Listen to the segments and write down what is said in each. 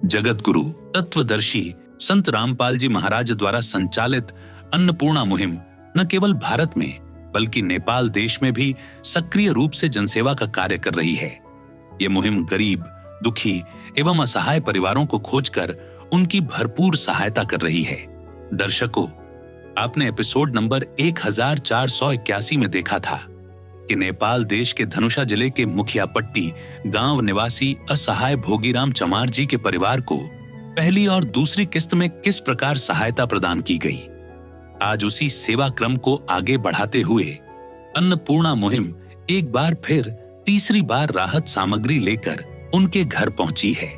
जगत गुरु तत्वदर्शी संत रामपाल जी महाराज द्वारा संचालित अन्नपूर्णा मुहिम न केवल भारत में बल्कि नेपाल देश में भी सक्रिय रूप से जनसेवा का कार्य कर रही है। ये मुहिम गरीब, दुखी एवं असहाय परिवारों को खोजकर उनकी भरपूर सहायता कर रही है। दर्शकों, आपने एपिसोड नंबर 1481 में देखा था कि नेपाल देश के धनुषा जिले के मुखियापट्टी गांव निवासी असहाय भोगीराम चमार जी के परिवार को पहली और दूसरी किस्त में किस प्रकार सहायता प्रदान की गई। आज उसी सेवा क्रम को आगे बढ़ाते हुए अन्नपूर्णा मुहिम एक बार फिर तीसरी बार राहत सामग्री लेकर उनके घर पहुंची है,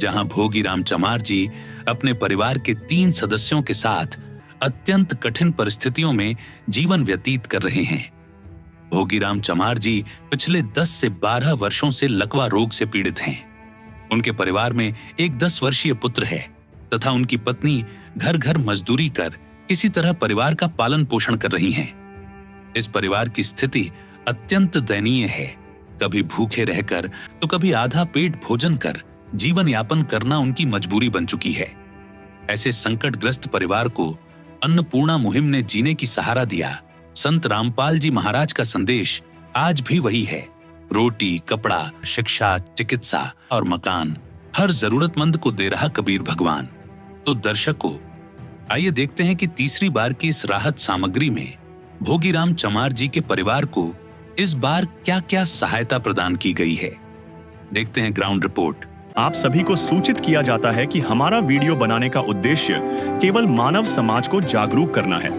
जहां भोगीराम चमार जी अपने परिवार के 3 सदस्यों के साथ अत्यंत कठिन परिस्थितियों में जीवन व्यतीत कर रहे हैं। भोगीराम चमार जी पिछले 10 से 12 वर्षों से लकवा रोग से पीड़ित हैं। उनके परिवार में एक 10 वर्षीय पुत्र है तथा उनकी पत्नी घर घर मजदूरी कर किसी तरह परिवार का पालन पोषण कर रही हैं। इस परिवार की स्थिति अत्यंत दयनीय है। कभी भूखे रहकर तो कभी आधा पेट भोजन कर जीवन यापन करना उनकी मजबूरी बन चुकी है। ऐसे संकटग्रस्त परिवार को अन्नपूर्णा मुहिम ने जीने की सहारा दिया। संत रामपाल जी महाराज का संदेश आज भी वही है। रोटी, कपड़ा, शिक्षा, चिकित्सा और मकान हर जरूरतमंद को दे रहा कबीर भगवान। तो दर्शकों, आइए देखते हैं कि तीसरी बार की इस राहत सामग्री में भोगीराम चमार जी के परिवार को इस बार क्या-क्या सहायता प्रदान की गई है। देखते हैं ग्राउंड रिपोर्ट। आप सभी को सूचित किया जाता है कि हमारा वीडियो बनाने का उद्देश्य केवल मानव समाज को जागरूक करना है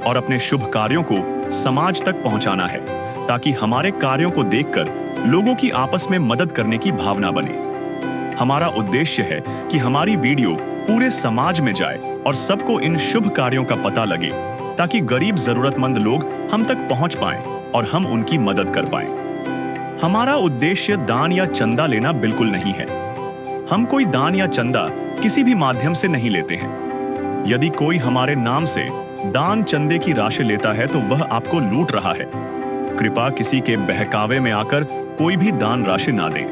और अपने शुभ कार्यों को समाज तक पहुंचाना है, ताकि हमारे कार्यों को देखकर लोगों की आपस में मदद करने की भावना बने। हमारा उद्देश्य है कि हमारी वीडियो पूरे समाज में जाए और सबको इन शुभ कार्यों का पता लगे, ताकि गरीब जरूरतमंद लोग हम तक पहुंच पाएं और हम उनकी मदद कर पाएं। हमारा उद्देश्य दान या चंदा लेना बिल्कुल नहीं है। हम कोई दान या चंदा किसी भी माध्यम से नहीं लेते हैं। यदि कोई हमारे नाम से दान चंदे की राशि लेता है तो वह आपको लूट रहा है। कृपया किसी के बहकावे में आकर कोई भी दान राशि ना दें।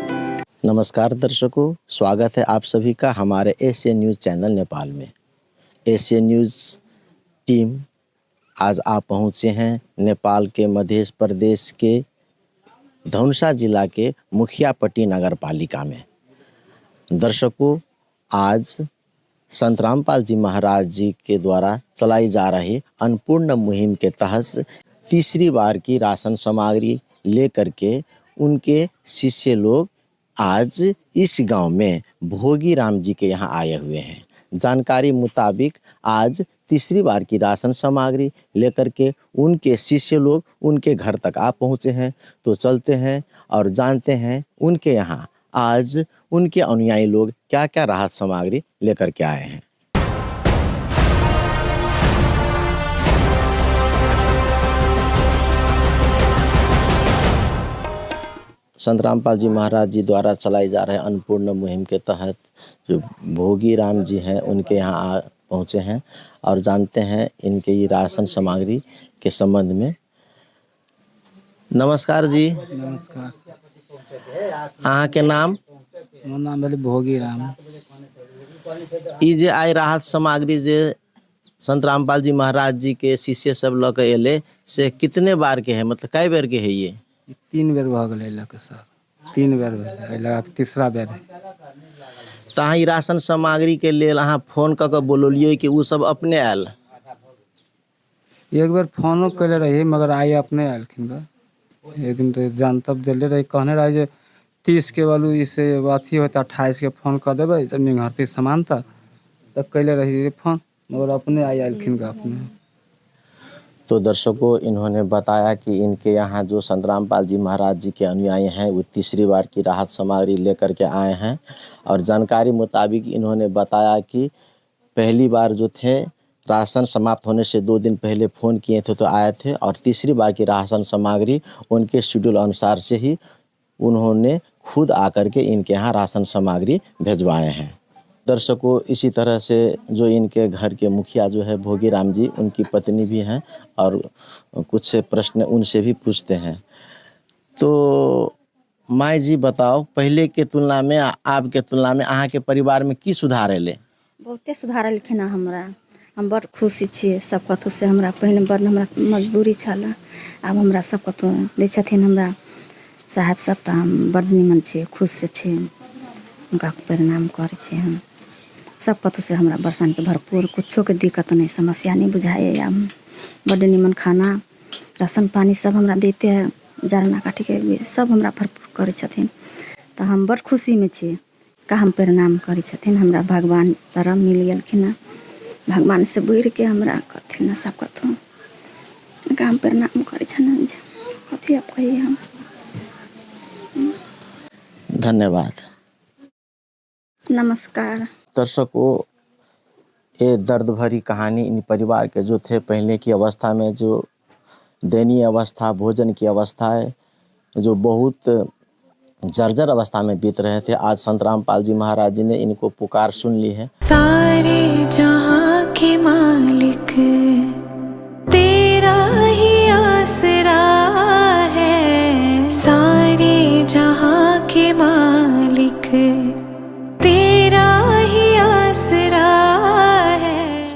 नमस्कार दर्शकों, स्वागत है आप सभी का हमारे एशियन न्यूज़ चैनल नेपाल में। एशियन न्यूज़ टीम आज आप पहुंचे हैं नेपाल के मध्य प्रदेश के धनुषा जिला के मुखियापट्टी नगर पालिका में। दर्शकों, आज संत रामपाल जी महाराज जी के द्वारा चलाई जा रही अन्नपूर्णा मुहिम के तहत तीसरी बार की राशन सामग्री लेकर के उनके शिष्य लोग आज इस गांव में भोगीराम जी के यहाँ आए हुए हैं। जानकारी मुताबिक आज तीसरी बार की राशन सामग्री लेकर के उनके शिष्य लोग उनके घर तक आ पहुँचे हैं। तो चलते हैं और जानते हैं उनके यहाँ आज उनके अनुयायी लोग क्या क्या राहत सामग्री लेकर के आए हैं। संत रामपाल जी महाराज जी द्वारा चलाई जा रहे अन्नपूर्णा मुहिम के तहत जो भोगीराम जी हैं उनके यहाँ पहुँचे हैं और जानते हैं इनके ये राशन सामग्री के संबंध में। नमस्कार जी। नमस्कार। अहाँ के नाम? मोर नाम भेल भोगीराम। ई जे आई राहत सामग्री जे संत रामपाल जी महाराज जी के शिष्य सब लऽ के एले से कितने बार के है, मतलब कई बेर के है ये? 3 बेर भऽ गेलै लऽ सर। 3 बेर भेल, लगा तीसरा बेर है। तो अहाँ ई राशन सामग्री के लेल अहाँ फोन कऽ के बोललियै कि उ सब अपने आयल? एक बेर फोनो कैले रही मगर आई अपने आयलखिन बा। एक दिन तो जानतब दिले रही, कहने रही जे 30 के वालू इसे अथी होता 28 के फोन कर देबै जब निघरती सामान तब कैले रही फोन, मगर अपने आयलखिन का अपने। तो दर्शकों, इन्होंने बताया कि इनके यहाँ जो संत रामपाल जी महाराज जी के अनुयायी हैं वो तीसरी बार की राहत सामग्री लेकर के आए हैं। और जानकारी मुताबिक इन्होंने बताया कि पहली बार जो थे राशन समाप्त होने से 2 दिन पहले फ़ोन किए थे तो आए थे, और तीसरी बार की राशन सामग्री उनके शेड्यूल अनुसार से ही उन्होंने खुद आकर के इनके यहाँ राशन सामग्री भिजवाए हैं। दर्शकों, इसी तरह से जो इनके घर के मुखिया जो है भोगीराम जी, उनकी पत्नी भी हैं और कुछ प्रश्न उनसे भी पूछते हैं। तो माई जी बताओ, पहले के तुलना में आप के तुलना में अहाँ के परिवार में की सुधार एले? बहुते सुधार एलखिन हँ हमरा। हम बड़ खुशी छियै सब कथु से। हमरा पहिने बड़ हमरा मजबूरी छल, आब हमरा सब कथु दै छथिन हमरा साहेब सब, तऽ हम बड़ निमन छियै, खुश से छियै, हुनका प्रणाम करै छियै हम। सब कथु से हमरा बरसानके भरपूर, कुछोके दिक्कत नहीं, समस्या नहीं बुझाइए। आब बड़ निमन खाना राशन पानी सब हमरा देते हैं, जरना काठी के भी सब हमरा भरपूर करै छथिन, तऽ हम बड़ खुशी में छियै। का हम प्रणाम करै छथिन, हमरा भगवान तरह मिल गेलखिन हँ, भगवान से बुझि के हमरा कहथिन सब कथु, हुनका हम प्रणाम करै छथिन। कथी अब कहिए हम। धन्यवाद। नमस्कार। दर्शकों, ये दर्द भरी कहानी इन परिवार के जो थे पहले की अवस्था में, जो दयनीय अवस्था, भोजन की अवस्था है, जो बहुत जर्जर अवस्था में बीत रहे थे, आज संत रामपाल जी महाराज जी ने इनको पुकार सुन ली है। सारे जहां के मालिक तेरा ही आसरा है, सारे जहां के मालिक तेरा ही आसरा है।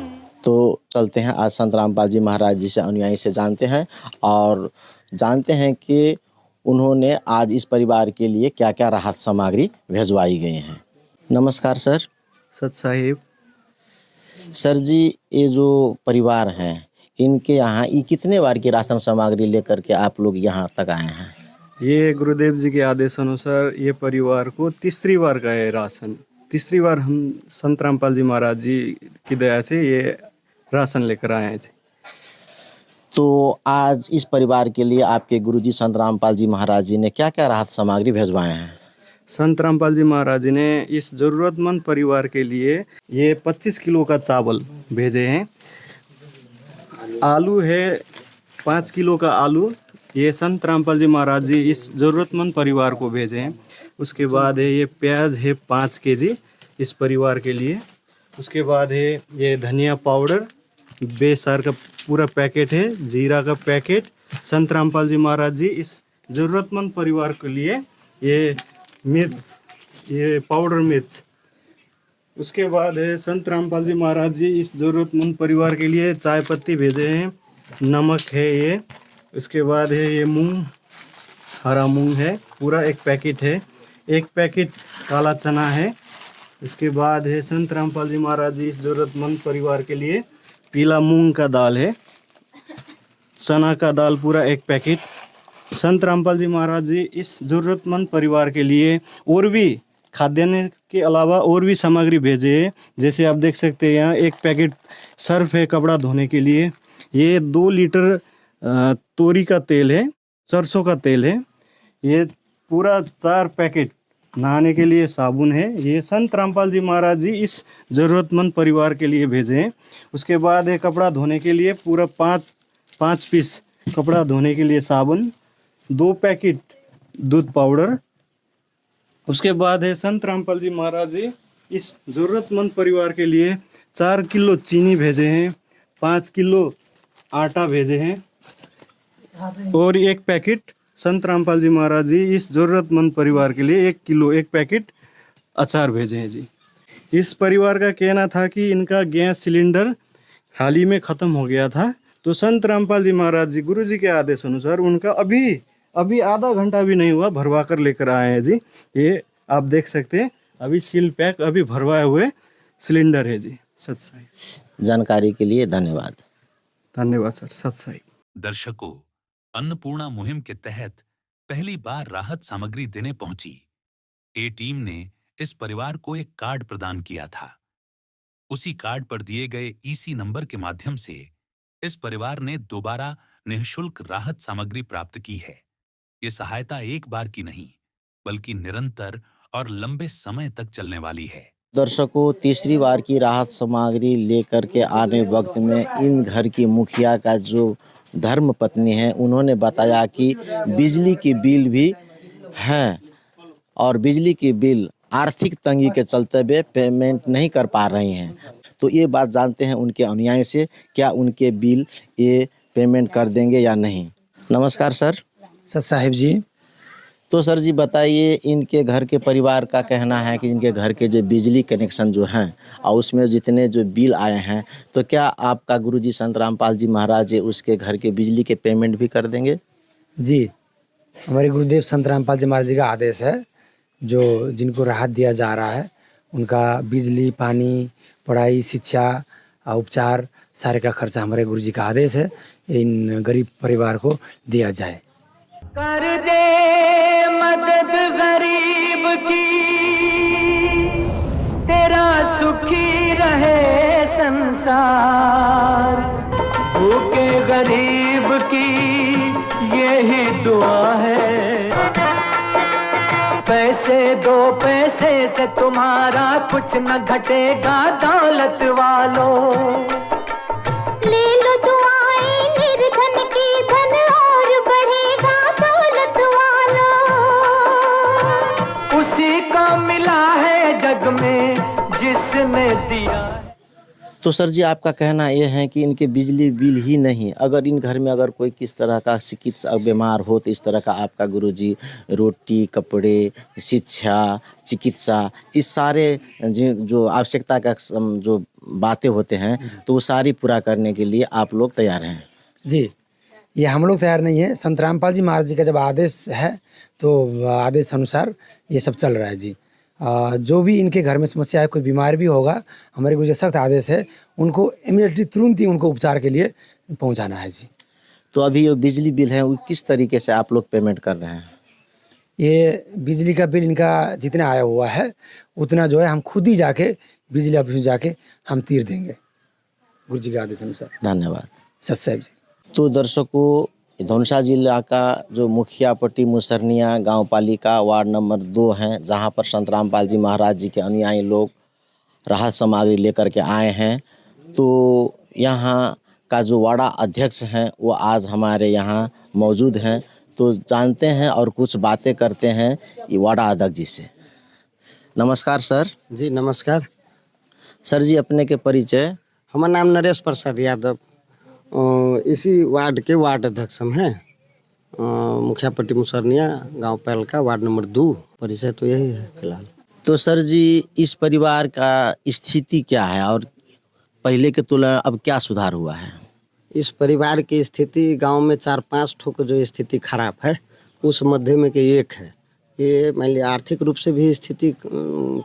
तो चलते हैं आज संत रामपाल जी महाराज जी से, अनुयायी से जानते हैं और जानते हैं कि उन्होंने आज इस परिवार के लिए क्या क्या राहत सामग्री भिजवाई गई हैं। नमस्कार सर। सत साहिब। सर जी, ये जो परिवार हैं, इनके यहाँ ये कितने बार की राशन सामग्री लेकर के आप लोग यहाँ तक आए हैं? ये गुरुदेव जी के आदेश अनुसार ये परिवार को तीसरी बार का है राशन। तीसरी बार हम संत रामपाल जी महाराज जी की दया से ये राशन लेकर आए हैं जी। तो आज इस परिवार के लिए आपके गुरुजी संत रामपाल जी महाराज जी ने क्या क्या राहत सामग्री भिजवाए हैं? संत रामपाल जी महाराज जी ने इस ज़रूरतमंद परिवार के लिए ये 25 किलो का चावल भेजे हैं। आलू है 5 किलो का आलू, ये संत रामपाल जी महाराज जी इस ज़रूरतमंद परिवार को भेजे हैं। उसके बाद है ये प्याज है 5 केजी इस परिवार के लिए। उसके बाद है ये धनिया पाउडर बेसार का पूरा पैकेट है, जीरा का पैकेट। संत रामपाल जी महाराज जी इस ज़रूरतमंद परिवार के लिए ये मिर्च, ये पाउडर मिर्च। उसके बाद है संत रामपाल जी महाराज जी इस ज़रूरतमंद परिवार के लिए चाय पत्ती भेजे हैं, नमक है ये। उसके बाद है ये मूंग, हरा मूंग है पूरा एक पैकेट है। एक पैकेट काला चना है। इसके बाद है संत रामपाल जी महाराज जी इस ज़रूरतमंद परिवार के लिए पीला मूंग का दाल है, चना का दाल पूरा एक पैकेट। संत रामपाल जी महाराज जी इस ज़रूरतमंद परिवार के लिए और भी खाद्यान्न के अलावा और भी सामग्री भेजे हैं। जैसे आप देख सकते हैं यहाँ एक पैकेट सर्फ है कपड़ा धोने के लिए। ये 2 लीटर तोरी का तेल है, सरसों का तेल है। ये पूरा 4 पैकेट नहाने के लिए साबुन है। ये संत रामपाल जी महाराज जी इस ज़रूरतमंद परिवार के लिए भेजे हैं। उसके बाद है कपड़ा धोने के लिए पूरा 5 पीस कपड़ा धोने के लिए साबुन, 2 पैकेट दूध पाउडर। उसके बाद है संत रामपाल जी महाराज जी इस ज़रूरतमंद परिवार के लिए 4 किलो चीनी भेजे हैं, 5 किलो आटा भेजे हैं और एक पैकेट संत रामपाल जी महाराज जी इस ज़रूरतमंद परिवार के लिए 1 किलो 1 पैकेट अचार भेजे हैं जी। इस परिवार का कहना था कि इनका गैस सिलेंडर हाल ही में ख़त्म हो गया था, तो संत रामपाल जी महाराज जी गुरु जी के आदेश अनुसार उनका अभी आधा घंटा भी नहीं हुआ भरवा कर लेकर आए हैं जी। ये आप देख सकते हैं अभी सील पैक अभी भरवाए हुए सिलेंडर है जी। सत साई। जानकारी के लिए धन्यवाद। धन्यवाद सर। सत साई। दर्शकों, अन्नपूर्णा मुहिम के तहत पहली बार राहत सामग्री देने पहुंची ए टीम ने इस परिवार को एक कार्ड प्रदान किया था। उसी कार्ड पर दिए गए ईसी नंबर के माध्यम से इस परिवार ने दोबारा निःशुल्क राहत सामग्री प्राप्त की है। ये सहायता एक बार की नहीं बल्कि निरंतर और लंबे समय तक चलने वाली है। दर्शकों, तीसरी बार की राहत सामग्री लेकर के आने वक्त में इन घर की मुखिया का जो धर्म पत्नी है, उन्होंने बताया कि बिजली की बिल भी है और बिजली की बिल आर्थिक तंगी के चलते हुए पेमेंट नहीं कर पा रही हैं। तो ये बात जानते हैं उनके अनुयायी से, क्या उनके बिल ये पेमेंट कर देंगे या नहीं। नमस्कार सर। सत साहिब जी। तो सर जी बताइए, इनके घर के परिवार का कहना है कि इनके घर के जो बिजली कनेक्शन जो हैं और उसमें जितने जो बिल आए हैं, तो क्या आपका गुरुजी संत रामपाल जी महाराज जी उसके घर के बिजली के पेमेंट भी कर देंगे? जी, हमारे गुरुदेव संत रामपाल जी महाराज जी का आदेश है, जो जिनको राहत दिया जा रहा है उनका बिजली, पानी, पढ़ाई, शिक्षा, उपचार सारे का खर्चा हमारे गुरुजी का आदेश है, इन गरीब परिवार को दिया जाए। कर दे मदद गरीब की, तेरा सुखी रहे संसार। भूखे गरीब की यही दुआ है। पैसे दो, पैसे से तुम्हारा कुछ न घटेगा दौलत वालों। ले लो दुआएं निर्धन की, धन और बढ़ेगा दौलत वालों। उसी को मिला है जग में जिसने दिया। तो सर जी आपका कहना ये है कि इनके बिजली बिल ही नहीं, अगर इन घर में अगर कोई किस तरह का चिकित्सा बीमार हो तो इस तरह का आपका गुरुजी रोटी, कपड़े, शिक्षा, चिकित्सा, इस सारे जो आवश्यकता का जो बातें होते हैं तो वो सारी पूरा करने के लिए आप लोग तैयार हैं? जी, ये हम लोग तैयार नहीं है, संत रामपाल जी महाराज जी का जब आदेश है तो आदेश अनुसार ये सब चल रहा है जी। जो भी इनके घर में समस्या है, कोई बीमार भी होगा, हमारे गुरुजी सख्त आदेश है उनको इमीडिएटली तुरंत ही उनको उपचार के लिए पहुंचाना है जी। तो अभी ये बिजली बिल है वो किस तरीके से आप लोग पेमेंट कर रहे हैं? ये बिजली का बिल इनका जितना आया हुआ है उतना जो है हम खुद ही जाके बिजली ऑफिस में जाके हम तीर देंगे गुरुजी के आदेश अनुसार। धन्यवाद सत साहब जी। तो दर्शकों, धनुषा जिला का जो मुखियापट्टी मुसरनिया गांव पालिका वार्ड नंबर 2 हैं, जहां पर संत रामपाल जी महाराज जी के अनुयायी लोग राहत सामग्री लेकर के आए हैं, तो यहाँ का जो वाड़ा अध्यक्ष हैं वो आज हमारे यहाँ मौजूद हैं। तो जानते हैं और कुछ बातें करते हैं ये वाड़ा अध्यक्ष जी से। नमस्कार सर। जी नमस्कार। सर जी अपने के परिचय? हमारा नाम नरेश प्रसाद यादव, इसी वार्ड के वार्ड अध्यक्ष हम हैं, मुखियापट्टी मुसरनिया गांव पहलका वार्ड नंबर 2। परिचय तो यही है फिलहाल। तो सर जी इस परिवार का स्थिति क्या है और पहले के तुलना अब क्या सुधार हुआ है? इस परिवार की स्थिति गांव में 4-5 ठोक जो स्थिति खराब है उस मध्य में के एक है। ये मान लिया आर्थिक रूप से भी स्थिति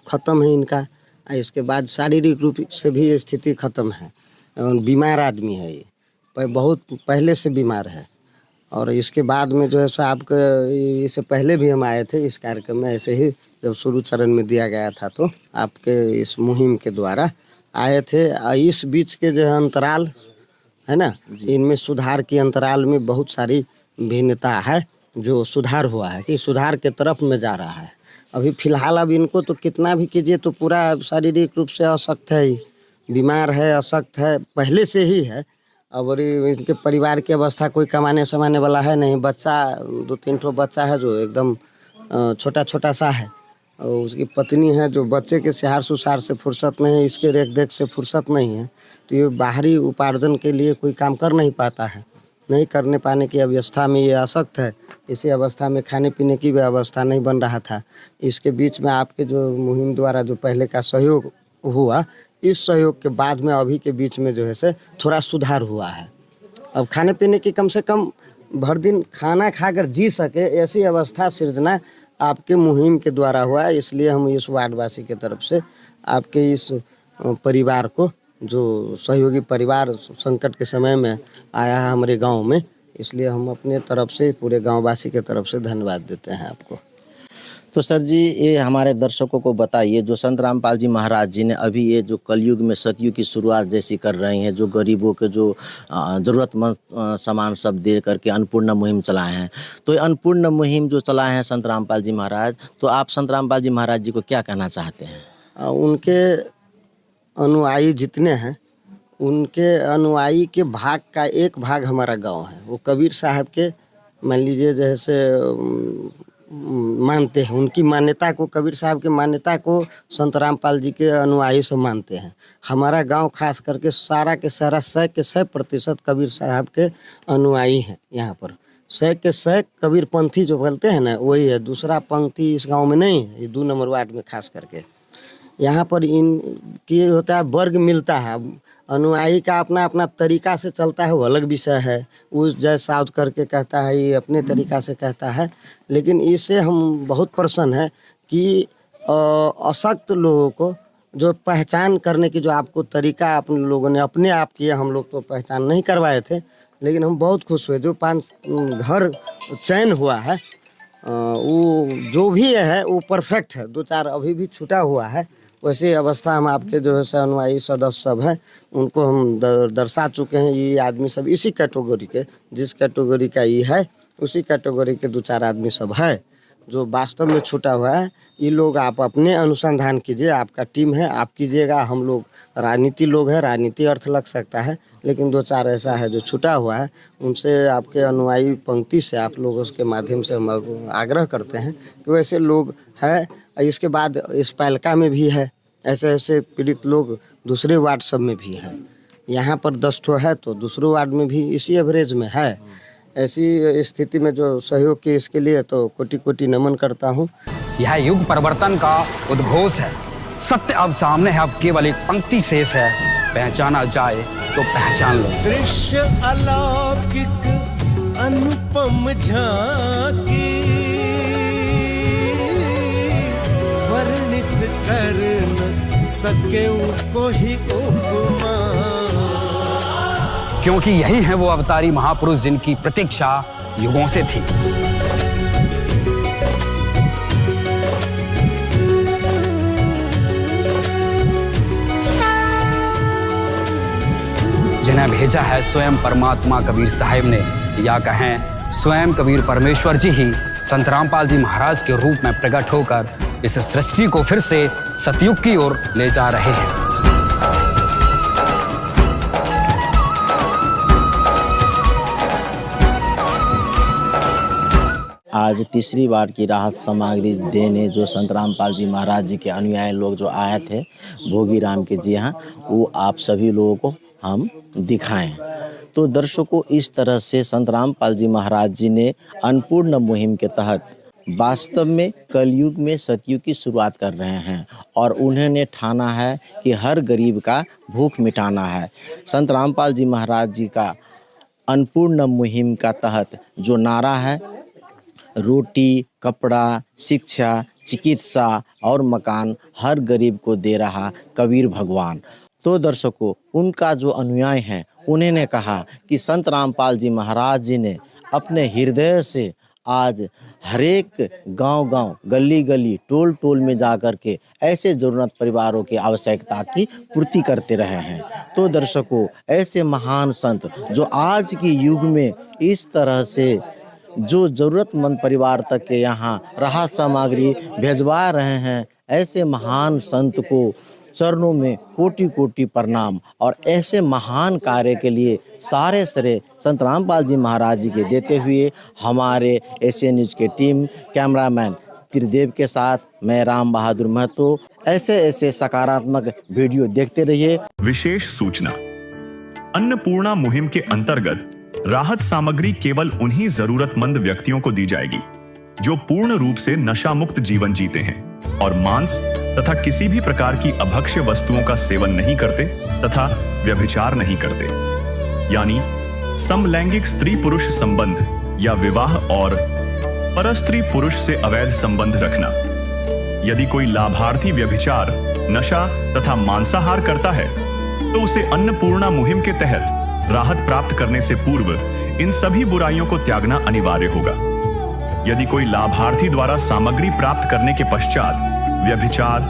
खत्म है इनका, और इसके बाद शारीरिक रूप से भी स्थिति खत्म है। बीमार आदमी है ये, बहुत पहले से बीमार है। और इसके बाद में जो है सो आपके इससे पहले भी हम आए थे इस कार्यक्रम में, ऐसे ही जब शुरू चरण में दिया गया था तो आपके इस मुहिम के द्वारा आए थे। इस बीच के जो अंतराल है ना, इनमें सुधार के अंतराल में बहुत सारी भिन्नता है, जो सुधार हुआ है कि सुधार के तरफ में जा रहा है। अभी फिलहाल अब इनको तो कितना भी कीजिए तो पूरा शारीरिक रूप से अशक्त है, बीमार है, अशक्त है, पहले से ही है। और इनके परिवार की अवस्था कोई कमाने समाने वाला है नहीं। बच्चा 2-3 ठो बच्चा है जो एकदम छोटा छोटा सा है, और उसकी पत्नी है जो बच्चे के सिहार सुसार से फुर्सत नहीं है, इसके रेख देख से फुर्सत नहीं है। तो ये बाहरी उपार्जन के लिए कोई काम कर नहीं पाता है, नहीं करने पाने की अवस्था में ये आसक्त है। इसी अवस्था में खाने पीने की व्यवस्था नहीं बन रहा था। इसके बीच में आपके जो मुहिम द्वारा जो पहले का सहयोग हुआ, इस सहयोग के बाद में अभी के बीच में जो है से थोड़ा सुधार हुआ है। अब खाने पीने की कम से कम भर दिन खाना खाकर जी सके ऐसी अवस्था सृजना आपके मुहिम के द्वारा हुआ है। इसलिए हम इस वार्डवासी के तरफ से आपके इस परिवार को, जो सहयोगी परिवार संकट के समय में आया है हमारे गांव में, इसलिए हम अपने तरफ से पूरे गांववासी के तरफ से धन्यवाद देते हैं आपको। तो सर जी ये हमारे दर्शकों को बताइए, जो संत रामपाल जी महाराज जी ने अभी ये जो कलयुग में सतयुग की शुरुआत जैसी कर रहे हैं, जो गरीबों के जो ज़रूरतमंद सामान सब दे करके अन्नपूर्णा मुहिम चलाए हैं, तो ये अन्नपूर्णा मुहिम जो चलाए हैं संत रामपाल जी महाराज, तो आप संत रामपाल जी महाराज जी को क्या कहना चाहते हैं? उनके अनुयायी जितने हैं, उनके अनुयायी के भाग का एक भाग हमारा गांव है। वो कबीर साहब के मान लीजिए जैसे मानते हैं, उनकी मान्यता को, कबीर साहब की मान्यता को संत रामपाल जी के अनुयायी से मानते हैं। हमारा गांव खास करके सारा के सारा 100% कबीर साहब के अनुयायी हैं यहाँ पर। सैक के सैक कबीरपंथी जो बोलते हैं ना, वही है। दूसरा पंक्ति इस गांव में नहीं है, ये 2 नंबर वार्ड में खास करके। यहाँ पर इनकी होता है वर्ग मिलता है, अनुयायी का अपना अपना तरीका से चलता है, वो अलग विषय है। वो जय साउथ करके कहता है, ये अपने तरीका से कहता है। लेकिन इससे हम बहुत प्रसन्न है कि अशक्त लोगों को जो पहचान करने की जो आपको तरीका अपने लोगों ने अपने आप किया, हम लोग तो पहचान नहीं करवाए थे, लेकिन हम बहुत खुश हुए। जो 5 घर चयन हुआ है, वो जो भी है वो परफेक्ट है। 2-4 अभी भी छूटा हुआ है, वैसे अवस्था हम आपके जो है अनुयायी सदस्य सब हैं उनको हम दर्शा चुके हैं। ये आदमी सब इसी कैटेगरी के, जिस कैटेगरी का ये है उसी कैटेगरी के 2-4 आदमी सब है जो वास्तव में छूटा हुआ है। ये लोग आप अपने अनुसंधान कीजिए, आपका टीम है, आप कीजिएगा। हम लोग राजनीति लोग हैं, राजनीति अर्थ लग सकता है, लेकिन 2-4 ऐसा है जो छूटा हुआ है। उनसे आपके अनुयायी पंक्ति से आप लोग उसके माध्यम से हम आग्रह करते हैं कि वैसे लोग हैं। इसके बाद इस पालिका में भी है, ऐसे ऐसे पीड़ित लोग दूसरे वार्ड सब में भी हैं। यहाँ पर 10 ठो है तो दूसरे वार्ड में भी इसी एवरेज में है। ऐसी स्थिति में जो सहयोग की इसके लिए तो कोटि कोटि नमन करता हूँ। यह युग परिवर्तन का उद्घोष है। सत्य अब सामने है, अब केवल एक पंक्ति शेष है। पहचाना जाए तो पहचान लो। दृश्य अलौकिक अनुपम झांकी, वर्णित कर न सके कोई उपमा। क्योंकि यही है वो अवतारी महापुरुष जिनकी प्रतीक्षा युगों से थी। जिन्हें भेजा है स्वयं परमात्मा कबीर साहिब ने, या कहें स्वयं कबीर परमेश्वर जी ही संत रामपाल जी महाराज के रूप में प्रकट होकर इस सृष्टि को फिर से सतयुग की ओर ले जा रहे हैं। आज तीसरी बार की राहत सामग्री देने जो संत रामपाल जी महाराज जी के अनुयायी लोग जो आए थे भोगी राम के जी यहाँ, वो आप सभी लोगों को हम दिखाएं। तो दर्शकों, इस तरह से संत रामपाल जी महाराज जी ने अन्नपूर्ण मुहिम के तहत वास्तव में कलयुग में सतयुग की शुरुआत कर रहे हैं और उन्होंने ठाना है कि हर गरीब का भूख मिटाना है। संत रामपाल जी महाराज जी का अन्नपूर्ण मुहिम का तहत जो नारा है, रोटी, कपड़ा, शिक्षा, चिकित्सा और मकान हर गरीब को दे रहा कबीर भगवान। तो दर्शकों, उनका जो अनुयायी हैं उन्होंने कहा कि संत रामपाल जी महाराज जी ने अपने हृदय से आज हरेक गांव-गांव, गली-गली, टोल-टोल में जाकर के ऐसे ज़रूरत परिवारों की आवश्यकता की पूर्ति करते रहे हैं। तो दर्शकों, ऐसे महान संत जो आज के युग में इस तरह से जो ज़रूरतमंद परिवार तक के यहाँ राहत सामग्री भेजवा रहे हैं, ऐसे महान संत को चरणों में कोटि कोटि प्रणाम। और ऐसे महान कार्य के लिए सारे श्रेय संत रामपाल जी महाराज जी के देते हुए हमारे एशियन न्यूज़ के टीम कैमरामैन त्रिदेव के साथ मैं राम बहादुर महतो, ऐसे सकारात्मक वीडियो देखते रहिए। विशेष सूचना, अन्नपूर्णा मुहिम के अंतर्गत राहत सामग्री केवल उन्हीं जरूरतमंद व्यक्तियों को दी जाएगी जो पूर्ण रूप से नशा मुक्त जीवन जीते हैं और मांस तथा किसी भी प्रकार की अभक्ष्य वस्तुओं का सेवन नहीं करते तथा व्यभिचार नहीं करते, यानी समलैंगिक स्त्री पुरुष संबंध या विवाह और परस्त्री पुरुष से अवैध संबंध रखना। यदि कोई लाभार्थी व्यभिचार, नशा तथा मांसाहार करता है तो उसे अन्नपूर्णा मुहिम के तहत राहत प्राप्त करने से पूर्व इन सभी बुराइयों को त्यागना अनिवार्य होगा। यदि कोई लाभार्थी द्वारा सामग्री प्राप्त करने के पश्चात व्यभिचार,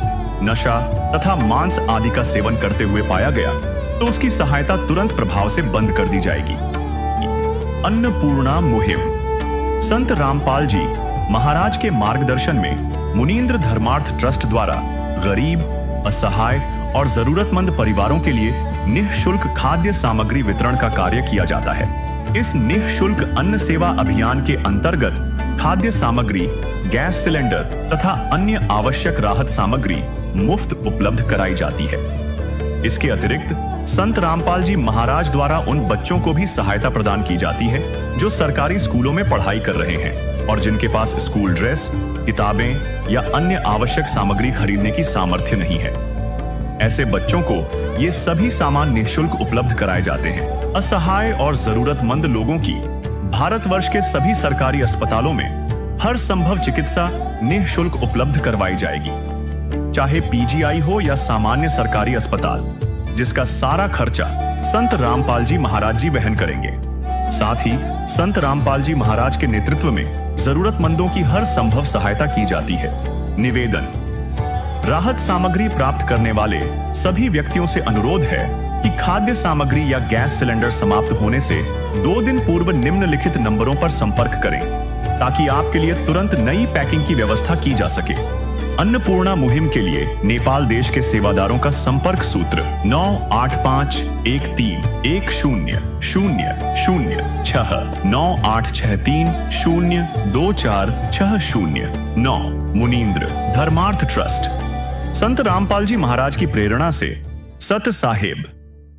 नशा तथा मांस आदि का सेवन करते हुए पाया गया तो उसकी सहायता तुरंत प्रभाव से बंद कर दी जाएगी। अन्नपूर्णा मुहिम संत रामपाल जी महाराज के मार्गदर्शन में मुनीन्द्र धर्मार्थ ट्रस्ट द्वारा गरीब, असहाय और जरूरतमंद परिवारों के लिए निःशुल्क खाद्य सामग्री वितरण का कार्य किया जाता है। इस निःशुल्क अन्न सेवा अभियान के अंतर्गत खाद्य सामग्री, गैस सिलेंडर तथा अन्य आवश्यक राहत सामग्री मुफ्त उपलब्ध कराई जाती है। इसके अतिरिक्त संत रामपाल जी महाराज द्वारा उन बच्चों को भी सहायता प्रदान की जाती है जो सरकारी स्कूलों में पढ़ाई कर रहे हैं और जिनके पास स्कूल ड्रेस, किताबें या अन्य आवश्यक सामग्री खरीदने की सामर्थ्य नहीं है। ऐसे बच्चों को ये सभी सामान निःशुल्क उपलब्ध कराए जाते हैं। असहाय और जरूरतमंद लोगों की भारतवर्ष के सभी सरकारी अस्पतालों में हर संभव चिकित्सा निःशुल्क उपलब्ध करवाई जाएगी, चाहे पीजीआई हो या सामान्य सरकारी अस्पताल, जिसका सारा खर्चा संत रामपाल जी महाराज जी वहन करेंगे। साथ ही संत रामपाल जी महाराज के नेतृत्व में जरूरतमंदों की हर संभव सहायता की जाती है। निवेदन: राहत सामग्री प्राप्त करने वाले सभी व्यक्तियों से अनुरोध है कि खाद्य सामग्री या गैस सिलेंडर समाप्त होने से 2 दिन पूर्व निम्नलिखित नंबरों पर संपर्क करें ताकि आपके लिए तुरंत नई पैकिंग की व्यवस्था की जा सके। अन्नपूर्णा मुहिम के लिए नेपाल देश के सेवादारों का संपर्क सूत्र 9851010006 9863024609। मुनींद्र धर्मार्थ ट्रस्ट। संत रामपाल जी महाराज की प्रेरणा से सत साहिब